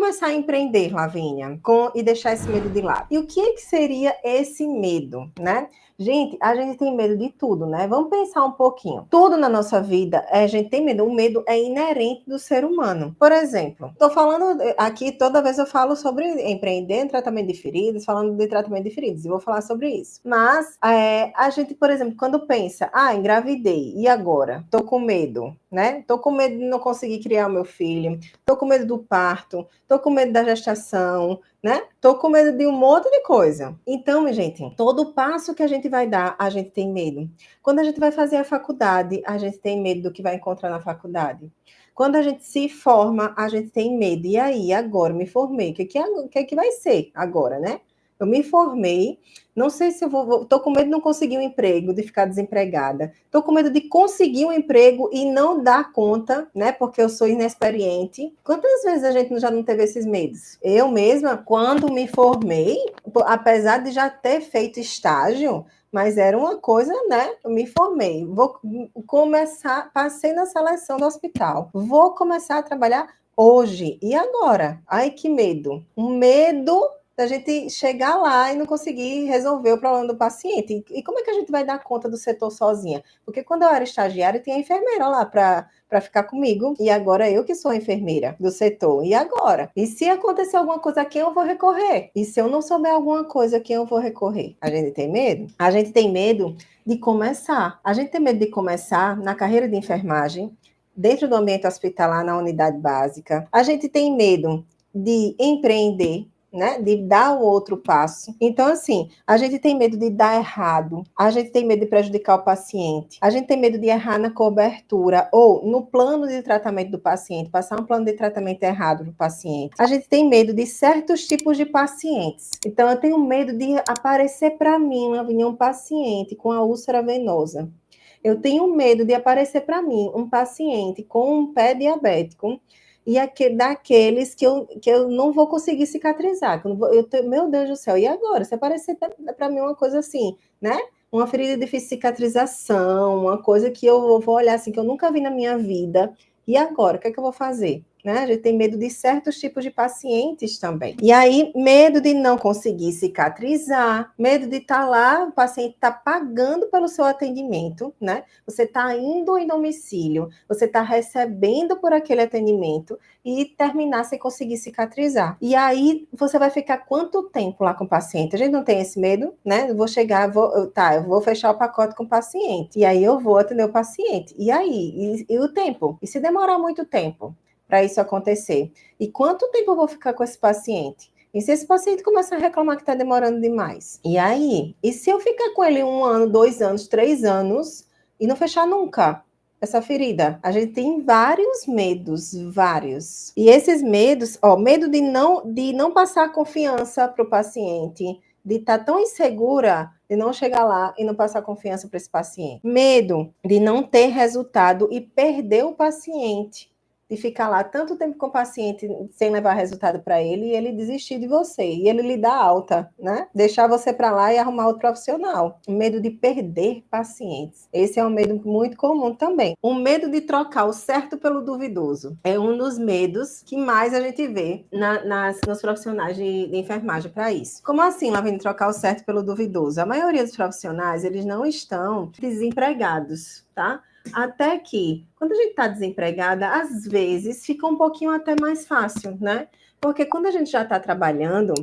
começar a empreender, Lavínia, e deixar esse medo de lado. E o que é que seria esse medo, né? Gente, a gente tem medo de tudo, né? Vamos pensar um pouquinho. Tudo na nossa vida, a gente tem medo. O medo é inerente do ser humano. Por exemplo, estou falando aqui, toda vez eu falo sobre empreender em tratamento de feridas, falando de tratamento de feridas, e vou falar sobre isso. Mas a gente, por exemplo, quando pensa, engravidei, e agora? Tô com medo, né? Tô com medo de não conseguir criar o meu filho, tô com medo do parto, tô com medo da gestação, né? Tô com medo de um monte de coisa. Então, gente, todo passo que a gente vai dar, a gente tem medo. Quando a gente vai fazer a faculdade, a gente tem medo do que vai encontrar na faculdade. Quando a gente se forma, a gente tem medo. E aí, agora me formei, o que vai ser agora, né? Eu me formei, não sei se eu vou. Tô com medo de não conseguir um emprego, de ficar desempregada. Tô com medo de conseguir um emprego e não dar conta, né? Porque eu sou inexperiente. Quantas vezes a gente já não teve esses medos? Eu mesma, quando me formei, apesar de já ter feito estágio, mas era uma coisa, né? Eu me formei, vou começar, passei na seleção do hospital, vou começar a trabalhar hoje. E agora? Ai, que medo! Um medo da gente chegar lá e não conseguir resolver o problema do paciente. E como é que a gente vai dar conta do setor sozinha? Porque quando eu era estagiária, tinha enfermeira lá para ficar comigo, e agora eu que sou a enfermeira do setor. E agora? E se acontecer alguma coisa, a quem eu vou recorrer? E se eu não souber alguma coisa, a quem eu vou recorrer? A gente tem medo? A gente tem medo de começar. A gente tem medo de começar na carreira de enfermagem, dentro do ambiente hospitalar, na unidade básica. A gente tem medo de empreender, né, de dar o outro passo. Então, assim, a gente tem medo de dar errado, a gente tem medo de prejudicar o paciente, a gente tem medo de errar na cobertura ou no plano de tratamento do paciente, passar um plano de tratamento errado para o paciente. A gente tem medo de certos tipos de pacientes. Então, eu tenho medo de aparecer para mim um paciente com a úlcera venosa. Eu tenho medo de aparecer para mim um paciente com um pé diabético e daqueles que eu não vou conseguir cicatrizar. Meu Deus do céu, e agora? Se aparecer para mim uma coisa assim, né? Uma ferida de difícil cicatrização, uma coisa que eu vou olhar assim, que eu nunca vi na minha vida. E agora? O que é que eu vou fazer? Né? A gente tem medo de certos tipos de pacientes também. E aí, medo de não conseguir cicatrizar, medo de estar lá, o paciente está pagando pelo seu atendimento, né? Você está indo em domicílio, você está recebendo por aquele atendimento e terminar sem conseguir cicatrizar. E aí, você vai ficar quanto tempo lá com o paciente? A gente não tem esse medo, né? Eu vou chegar, eu vou fechar o pacote com o paciente. E aí, eu vou atender o paciente. E aí? E o tempo? E se demorar muito tempo para isso acontecer? E quanto tempo eu vou ficar com esse paciente? E se esse paciente começar a reclamar que está demorando demais? E aí? E se eu ficar com ele 1 ano, 2 anos, 3 anos e não fechar nunca essa ferida? A gente tem vários medos, vários. E esses medos, medo de não passar confiança para o paciente, de estar tão insegura de não chegar lá e não passar confiança para esse paciente. Medo de não ter resultado e perder o paciente, de ficar lá tanto tempo com o paciente sem levar resultado para ele e ele desistir de você, e ele lhe dar alta, né? Deixar você para lá e arrumar outro profissional. O medo de perder pacientes. Esse é um medo muito comum também. O medo de trocar o certo pelo duvidoso. É um dos medos que mais a gente vê nos profissionais de enfermagem para isso. Como assim, lá vem trocar o certo pelo duvidoso? A maioria dos profissionais, eles não estão desempregados, tá? Até que, quando a gente está desempregada, às vezes fica um pouquinho até mais fácil, né? Porque quando a gente já está trabalhando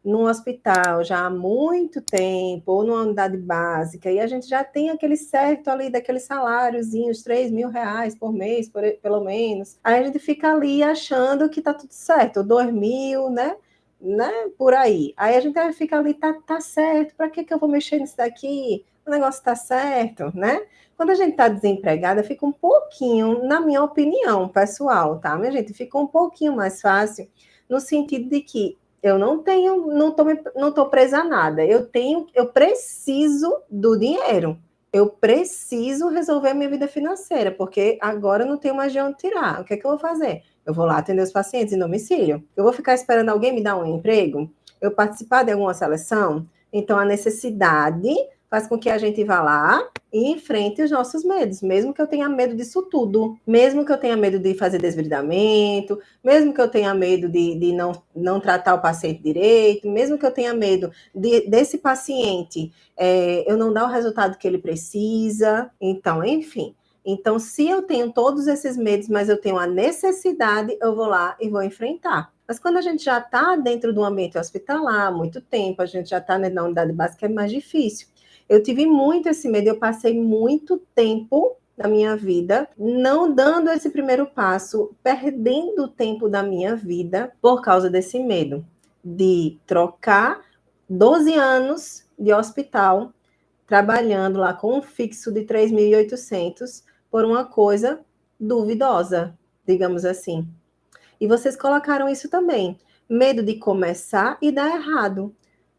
num hospital já há muito tempo, ou numa unidade básica, e a gente já tem aquele certo ali, daquele saláriozinho, os R$ 3.000 por mês, pelo menos, aí a gente fica ali achando que tá tudo certo, 2.000, né? Por aí. Aí a gente fica ali, tá certo, para que eu vou mexer nisso daqui? O negócio tá certo, né? Quando a gente está desempregada, fica um pouquinho, na minha opinião pessoal, tá, minha gente? Fica um pouquinho mais fácil, no sentido de que eu não tô presa a nada. Eu preciso do dinheiro. Eu preciso resolver a minha vida financeira, porque agora eu não tenho mais de onde tirar. O que é que eu vou fazer? Eu vou lá atender os pacientes em domicílio? Eu vou ficar esperando alguém me dar um emprego? Eu participar de alguma seleção? Então, a necessidade faz com que a gente vá lá e enfrente os nossos medos, mesmo que eu tenha medo disso tudo, mesmo que eu tenha medo de fazer desbridamento, mesmo que eu tenha medo de não tratar o paciente direito, mesmo que eu tenha medo desse paciente eu não dar o resultado que ele precisa, então, enfim. Então, se eu tenho todos esses medos, mas eu tenho a necessidade, eu vou lá e vou enfrentar. Mas quando a gente já está dentro do ambiente hospitalar há muito tempo, a gente já está na unidade básica, é mais difícil. Eu tive muito esse medo, eu passei muito tempo da minha vida não dando esse primeiro passo, perdendo o tempo da minha vida por causa desse medo de trocar 12 anos de hospital trabalhando lá com um fixo de 3.800 por uma coisa duvidosa, digamos assim. E vocês colocaram isso também, medo de começar e dar errado.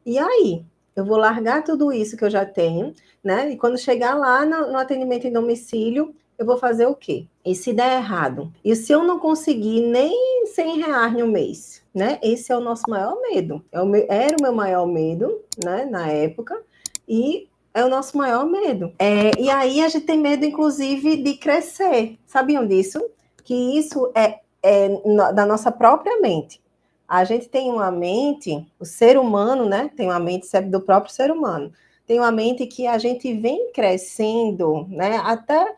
E aí? Eu vou largar tudo isso que eu já tenho, né? E quando chegar lá no atendimento em domicílio, eu vou fazer o quê? E se der errado? E se eu não conseguir nem R$ 100 no mês? Né? Esse é o nosso maior medo. Era o meu maior medo, né, na época, e é o nosso maior medo. E aí a gente tem medo, inclusive, de crescer. Sabiam disso? Que isso da nossa própria mente. A gente tem uma mente, o ser humano, né? Tem uma mente sempre do próprio ser humano. Tem uma mente que a gente vem crescendo, né? Até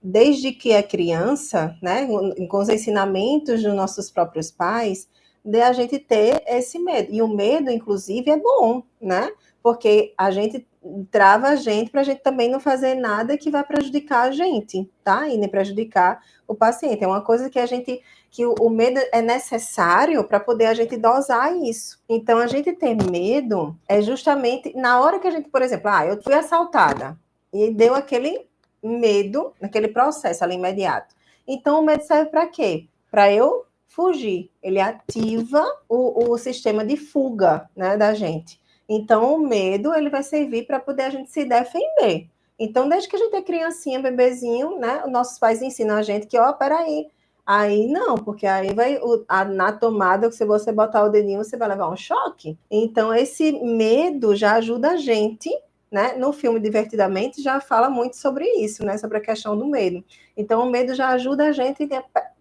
desde que é criança, né? Com os ensinamentos dos nossos próprios pais, de a gente ter esse medo. E o medo, inclusive, é bom, né? Porque a gente trava a gente para a gente também não fazer nada que vai prejudicar a gente, tá? E nem prejudicar o paciente. É uma coisa que o medo é necessário para poder a gente dosar isso. Então, a gente ter medo é justamente na hora que a gente, por exemplo, eu fui assaltada e deu aquele medo, aquele processo ali imediato. Então, o medo serve para quê? Para eu fugir. Ele ativa o sistema de fuga, né, da gente. Então, o medo, ele vai servir para poder a gente se defender. Então, desde que a gente é criancinha, bebezinho, né, os nossos pais ensinam a gente que, peraí, aí não, porque aí vai na tomada, se você botar o dedinho, você vai levar um choque. Então, esse medo já ajuda a gente, né? No filme Divertidamente já fala muito sobre isso, né? Sobre a questão do medo. Então, o medo já ajuda a gente,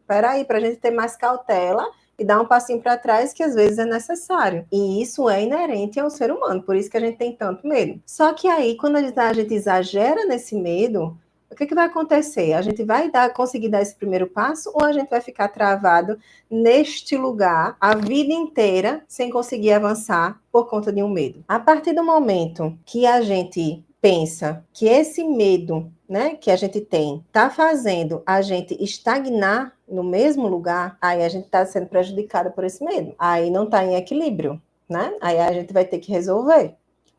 peraí, para a gente ter mais cautela e dar um passinho para trás, que às vezes é necessário. E isso é inerente ao ser humano, por isso que a gente tem tanto medo. Só que aí, quando a gente exagera nesse medo, o que vai acontecer? A gente vai conseguir dar esse primeiro passo ou a gente vai ficar travado neste lugar a vida inteira sem conseguir avançar por conta de um medo? A partir do momento que a gente pensa que esse medo, né, que a gente tem, está fazendo a gente estagnar no mesmo lugar, aí a gente está sendo prejudicada por esse medo. Aí não está em equilíbrio, né? Aí a gente vai ter que resolver,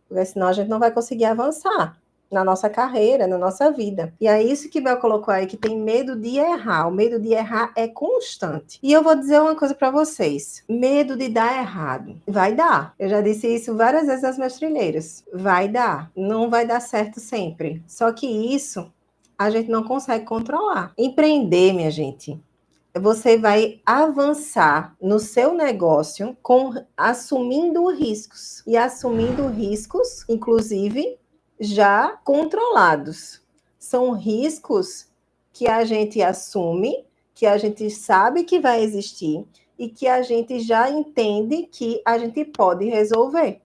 porque senão a gente não vai conseguir avançar na nossa carreira, na nossa vida. E é isso que Bel colocou aí, que tem medo de errar. O medo de errar é constante. E eu vou dizer uma coisa para vocês. Medo de dar errado. Vai dar. Eu já disse isso várias vezes às minhas trilheiras. Vai dar. Não vai dar certo sempre. Só que isso a gente não consegue controlar. Empreender, minha gente, você vai avançar no seu negócio assumindo riscos. E assumindo riscos, inclusive, já controlados. São riscos que a gente assume, que a gente sabe que vai existir e que a gente já entende que a gente pode resolver.